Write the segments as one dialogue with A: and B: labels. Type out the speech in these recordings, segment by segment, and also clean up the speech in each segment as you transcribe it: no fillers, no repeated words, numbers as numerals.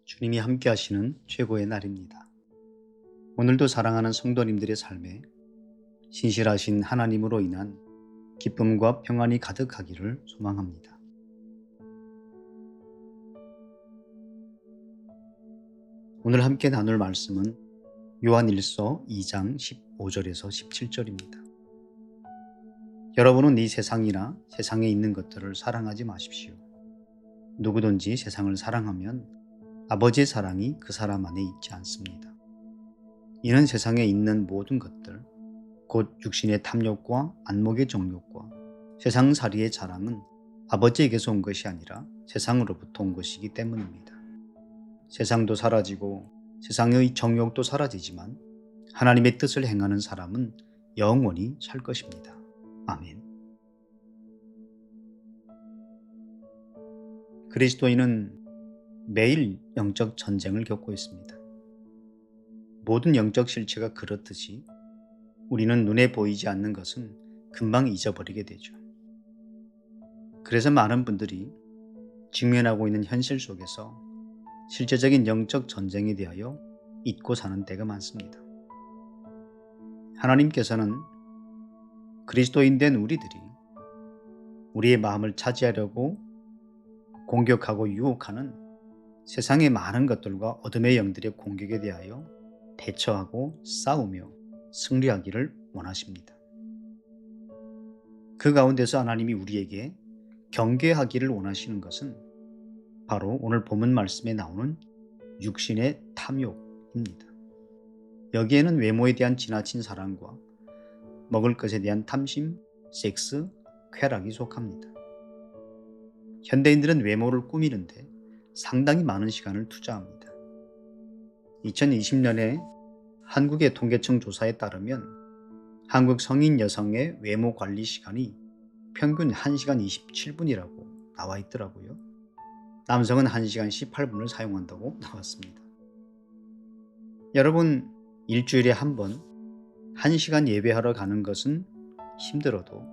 A: 주님이 함께 하시는 최고의 날입니다. 오늘도 사랑하는 성도님들의 삶에 신실하신 하나님으로 인한 기쁨과 평안이 가득하기를 소망합니다. 오늘 함께 나눌 말씀은 요한일서 2장 15절에서 17절입니다. 여러분은 이 세상이나 세상에 있는 것들을 사랑하지 마십시오. 누구든지 세상을 사랑하면 아버지의 사랑이 그 사람 안에 있지 않습니다. 이는 세상에 있는 모든 것들, 곧 육신의 탐욕과 안목의 정욕과 세상살이의 자랑은 아버지에게서 온 것이 아니라 세상으로부터 온 것이기 때문입니다. 세상도 사라지고 세상의 정욕도 사라지지만 하나님의 뜻을 행하는 사람은 영원히 살 것입니다. 아멘. 그리스도인은 매일 영적 전쟁을 겪고 있습니다. 모든 영적 실체가 그렇듯이 우리는 눈에 보이지 않는 것은 금방 잊어버리게 되죠. 그래서 많은 분들이 직면하고 있는 현실 속에서 실제적인 영적 전쟁에 대하여 잊고 사는 때가 많습니다. 하나님께서는 그리스도인 된 우리들이 우리의 마음을 차지하려고 공격하고 유혹하는 세상의 많은 것들과 어둠의 영들의 공격에 대하여 대처하고 싸우며 승리하기를 원하십니다. 그 가운데서 하나님이 우리에게 경계하기를 원하시는 것은 바로 오늘 본문 말씀에 나오는 육신의 탐욕입니다. 여기에는 외모에 대한 지나친 사랑과 먹을 것에 대한 탐심, 섹스, 쾌락이 속합니다. 현대인들은 외모를 꾸미는데 상당히 많은 시간을 투자합니다. 2020년에 한국의 통계청 조사에 따르면 한국 성인 여성의 외모 관리 시간이 평균 1시간 27분이라고 나와 있더라고요. 남성은 1시간 18분을 사용한다고 나왔습니다. 여러분, 일주일에 한 번 1시간 예배하러 가는 것은 힘들어도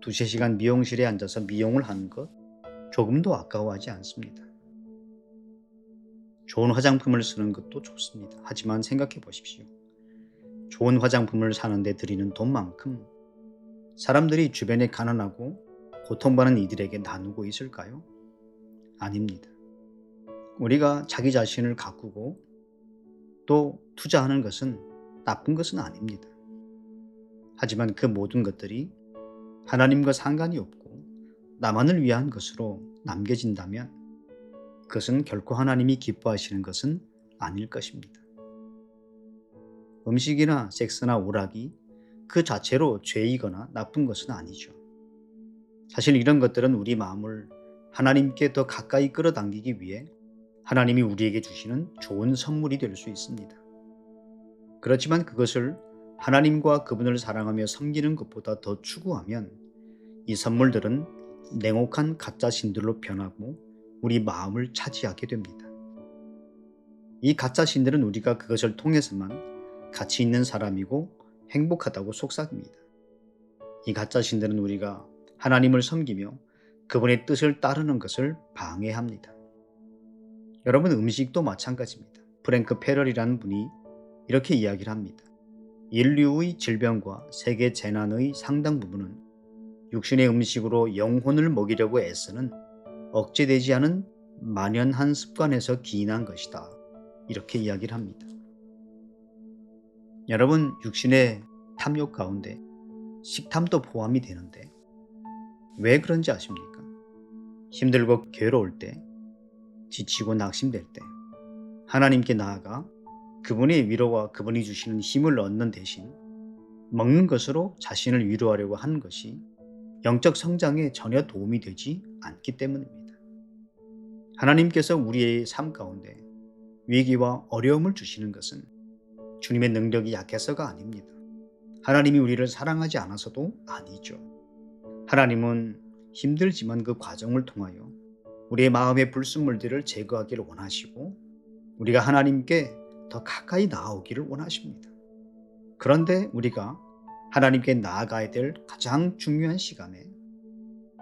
A: 2~3시간 미용실에 앉아서 미용을 하는 것 조금도 아까워하지 않습니다. 좋은 화장품을 쓰는 것도 좋습니다. 하지만 생각해 보십시오. 좋은 화장품을 사는데 들이는 돈만큼 사람들이 주변에 가난하고 고통받는 이들에게 나누고 있을까요? 아닙니다. 우리가 자기 자신을 가꾸고 또 투자하는 것은 나쁜 것은 아닙니다. 하지만 그 모든 것들이 하나님과 상관이 없고 나만을 위한 것으로 남겨진다면 그것은 결코 하나님이 기뻐하시는 것은 아닐 것입니다. 음식이나 섹스나 오락이 그 자체로 죄이거나 나쁜 것은 아니죠. 사실 이런 것들은 우리 마음을 하나님께 더 가까이 끌어당기기 위해 하나님이 우리에게 주시는 좋은 선물이 될 수 있습니다. 그렇지만 그것을 하나님과 그분을 사랑하며 섬기는 것보다 더 추구하면 이 선물들은 냉혹한 가짜 신들로 변하고 우리 마음을 차지하게 됩니다. 이 가짜 신들은 우리가 그것을 통해서만 가치 있는 사람이고 행복하다고 속삭입니다. 이 가짜 신들은 우리가 하나님을 섬기며 그분의 뜻을 따르는 것을 방해합니다. 여러분, 음식도 마찬가지입니다. 프랭크 페럴이라는 분이 이렇게 이야기를 합니다. 인류의 질병과 세계 재난의 상당 부분은 육신의 음식으로 영혼을 먹이려고 애쓰는 억제되지 않은 만연한 습관에서 기인한 것이다. 이렇게 이야기를 합니다. 여러분, 육신의 탐욕 가운데 식탐도 포함이 되는데 왜 그런지 아십니까? 힘들고 괴로울 때, 지치고 낙심될 때 하나님께 나아가 그분의 위로와 그분이 주시는 힘을 얻는 대신 먹는 것으로 자신을 위로하려고 하는 것이 영적 성장에 전혀 도움이 되지 않기 때문입니다. 하나님께서 우리의 삶 가운데 위기와 어려움을 주시는 것은 주님의 능력이 약해서가 아닙니다. 하나님이 우리를 사랑하지 않아서도 아니죠. 하나님은 힘들지만 그 과정을 통하여 우리의 마음의 불순물들을 제거하기를 원하시고 우리가 하나님께 더 가까이 나아오기를 원하십니다. 그런데 우리가 하나님께 나아가야 될 가장 중요한 시간에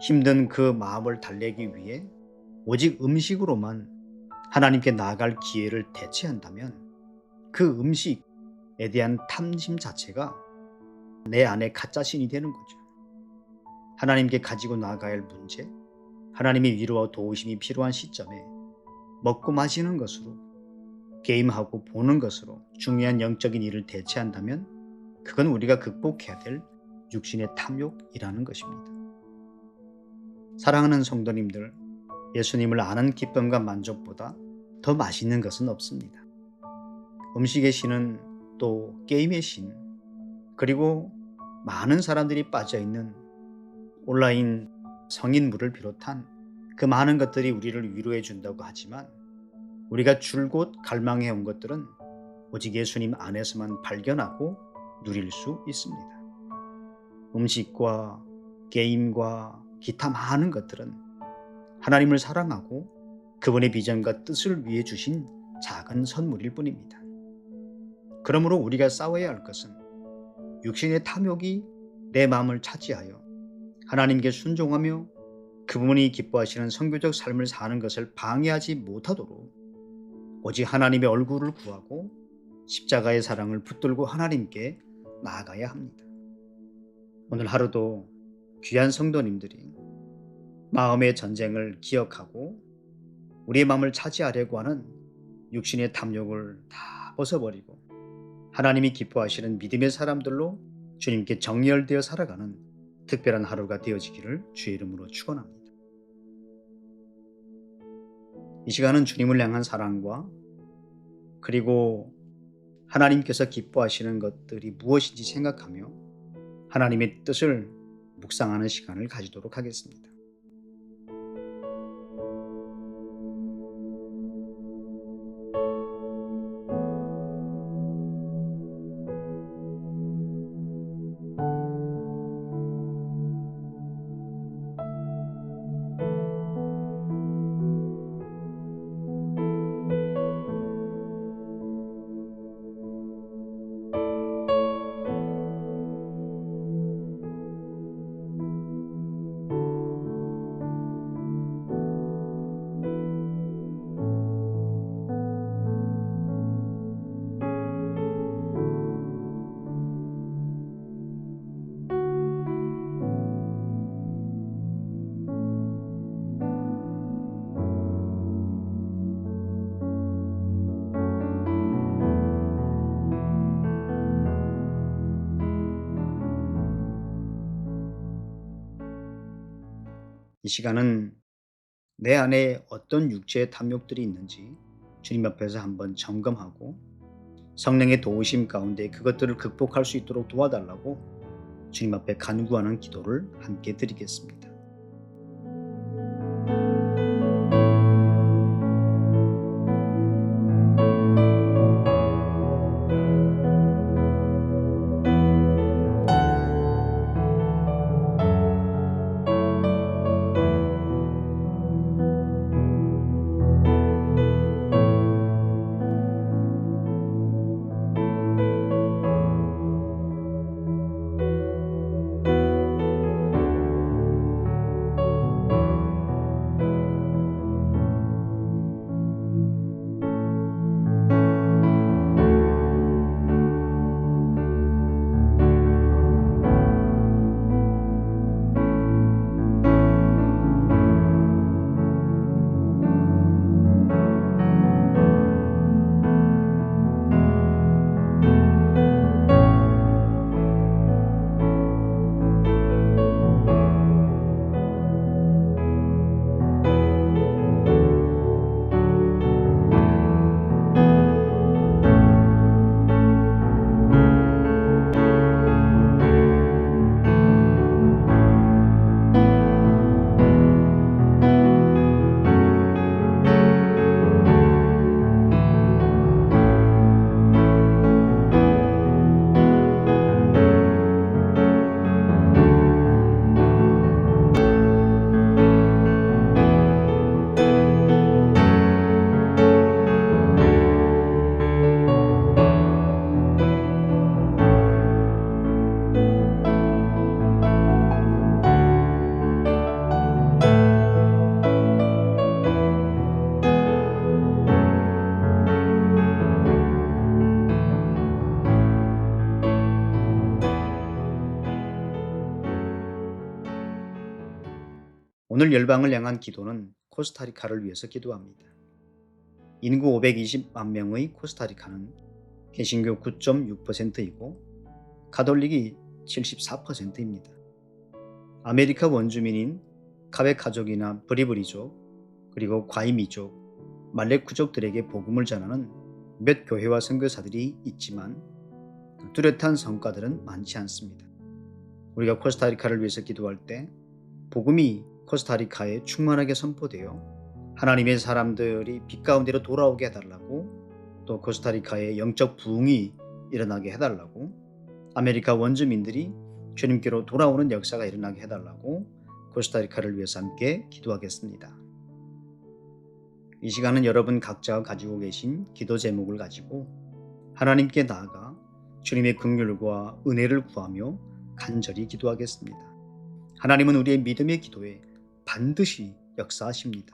A: 힘든 그 마음을 달래기 위해 오직 음식으로만 하나님께 나아갈 기회를 대체한다면 그 음식에 대한 탐심 자체가 내 안에 가짜신이 되는 거죠. 하나님께 가지고 나아가야 할 문제, 하나님의 위로와 도우심이 필요한 시점에 먹고 마시는 것으로, 게임하고 보는 것으로 중요한 영적인 일을 대체한다면 그건 우리가 극복해야 될 육신의 탐욕이라는 것입니다. 사랑하는 성도님들, 예수님을 아는 기쁨과 만족보다 더 맛있는 것은 없습니다. 음식의 신은 또 게임의 신, 그리고 많은 사람들이 빠져있는 온라인 성인물을 비롯한 그 많은 것들이 우리를 위로해 준다고 하지만 우리가 줄곧 갈망해 온 것들은 오직 예수님 안에서만 발견하고 누릴 수 있습니다. 음식과 게임과 기타 많은 것들은 하나님을 사랑하고 그분의 비전과 뜻을 위해 주신 작은 선물일 뿐입니다. 그러므로 우리가 싸워야 할 것은 육신의 탐욕이 내 마음을 차지하여 하나님께 순종하며 그분이 기뻐하시는 선교적 삶을 사는 것을 방해하지 못하도록 오직 하나님의 얼굴을 구하고 십자가의 사랑을 붙들고 하나님께 나아가야 합니다. 오늘 하루도 귀한 성도님들이 마음의 전쟁을 기억하고 우리의 마음을 차지하려고 하는 육신의 탐욕을 다 벗어버리고 하나님이 기뻐하시는 믿음의 사람들로 주님께 정열되어 살아가는 특별한 하루가 되어지기를 주의 이름으로 축원합니다. 이 시간은 주님을 향한 사랑과 그리고 하나님께서 기뻐하시는 것들이 무엇인지 생각하며 하나님의 뜻을 묵상하는 시간을 가지도록 하겠습니다. 이 시간은 내 안에 어떤 육체의 탐욕들이 있는지 주님 앞에서 한번 점검하고 성령의 도우심 가운데 그것들을 극복할 수 있도록 도와달라고 주님 앞에 간구하는 기도를 함께 드리겠습니다. 오늘 열방을 향한 기도는 코스타리카를 위해서 기도합니다. 인구 520만 명의 코스타리카는 개신교 9.6%이고 가톨릭이 74%입니다. 아메리카 원주민인 카베카족이나 브리브리족, 그리고 과이미족, 말레쿠족들에게 복음을 전하는 몇 교회와 선교사들이 있지만 뚜렷한 성과들은 많지 않습니다. 우리가 코스타리카를 위해서 기도할 때 복음이 코스타리카에 충만하게 선포되어 하나님의 사람들이 빛 가운데로 돌아오게 해달라고, 또 코스타리카의 영적 부흥이 일어나게 해달라고, 아메리카 원주민들이 주님께로 돌아오는 역사가 일어나게 해달라고 코스타리카를 위해서 함께 기도하겠습니다. 이 시간은 여러분 각자가 가지고 계신 기도 제목을 가지고 하나님께 나아가 주님의 긍휼과 은혜를 구하며 간절히 기도하겠습니다. 하나님은 우리의 믿음의 기도에 반드시 역사하십니다.